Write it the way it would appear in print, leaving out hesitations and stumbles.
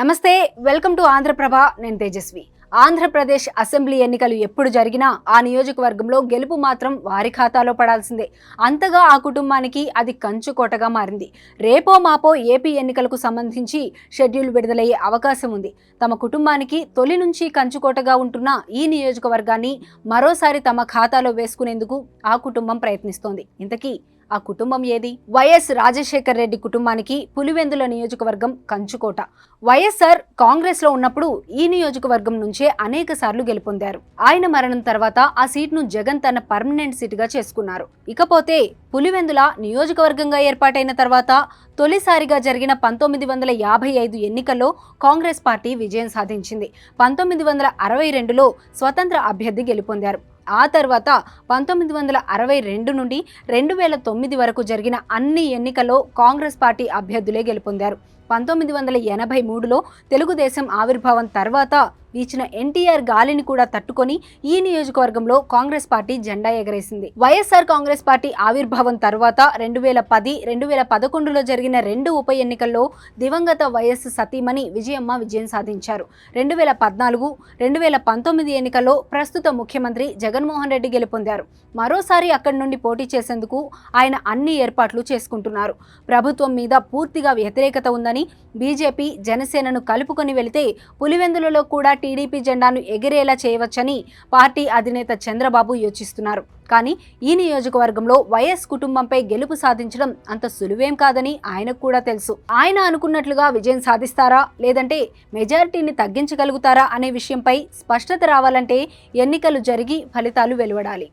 నమస్తే, welcome to Andhraprabha. నేను Tejaswi. Andhra Pradesh assembly ఎన్నికలు ఎప్పుడు జరిగినా ఆ నియోజకవర్గంలో గెలుపు మాత్రం వారి ఖాతాలో పడాల్సిందే. అంతగా ఆ కుటుంబానికి అది కంచుకోటగా మారింది. రేపో మాపో ఏపీ ఎన్నికలకు సంబంధించి షెడ్యూల్ విడుదలయ్యే అవకాశం ఉంది. తమ కుటుంబానికి తొలి నుంచి కంచుకోటగా ఉంటున్న ఈ నియోజకవర్గాన్ని మరోసారి తమ ఖాతాలో వేసుకునేందుకు ఆ కుటుంబం ప్రయత్నిస్తోంది. ఇంతకీ ఆ కుటుంబం ఏది? వైఎస్ రాజశేఖర్ రెడ్డి కుటుంబానికి పులివెందుల నియోజకవర్గం కంచుకోట. వైఎస్ఆర్ కాంగ్రెస్ లో ఉన్నప్పుడు ఈ నియోజకవర్గం నుంచే అనేక సార్లు గెలుపొందారు. ఆయన మరణం తర్వాత ఆ సీట్ను జగన్ తన పర్మనెంట్ సీటుగా చేసుకున్నారు. ఇకపోతే పులివెందుల నియోజకవర్గంగా ఏర్పాటైన తర్వాత తొలిసారిగా జరిగిన 1955 ఎన్నికల్లో కాంగ్రెస్ పార్టీ విజయం సాధించింది. 1962లో స్వతంత్ర అభ్యర్థి గెలుపొందారు. ఆ తర్వాత 1962 నుండి 2009 వరకు జరిగిన అన్ని ఎన్నికల్లో కాంగ్రెస్ పార్టీ అభ్యర్థులే గెలుపొందారు. 1983లో తెలుగుదేశం ఆవిర్భావం తర్వాత వీచిన ఎన్టీఆర్ గాలిని కూడా తట్టుకొని ఈ నియోజకవర్గంలో కాంగ్రెస్ పార్టీ జెండా ఎగరేసింది. వైఎస్ఆర్ కాంగ్రెస్ పార్టీ ఆవిర్భావం తర్వాత 2010, 2011లో జరిగిన 2 ఉప ఎన్నికల్లో దివంగత వైఎస్ సతీమణి విజయమ్మ విజయం సాధించారు. 2014, 2019 ఎన్నికల్లో ప్రస్తుత ముఖ్యమంత్రి జగన్మోహన్ రెడ్డి గెలుపొందారు. మరోసారి అక్కడి నుండి పోటీ చేసేందుకు ఆయన అన్ని ఏర్పాట్లు చేసుకుంటున్నారు. ప్రభుత్వం మీద పూర్తిగా వ్యతిరేకత ఉందని, బీజేపీ, జనసేనను కలుపుకొని వెళితే పులివెందులలో కూడా టీడీపీ జెండాను ఎగిరేలా చేయవచ్చని పార్టీ అధినేత చంద్రబాబు యోచిస్తున్నారు. కానీ ఈ నియోజకవర్గంలో వైఎస్ కుటుంబంపై గెలుపు సాధించడం అంత సులువేం కాదని ఆయనకు కూడా తెలుసు. ఆయన అనుకున్నట్లుగా విజయం సాధిస్తారా, లేదంటే మెజారిటీని తగ్గించగలుగుతారా అనే విషయంపై స్పష్టత రావాలంటే ఎన్నికలు జరిగి ఫలితాలు వెలువడాలి.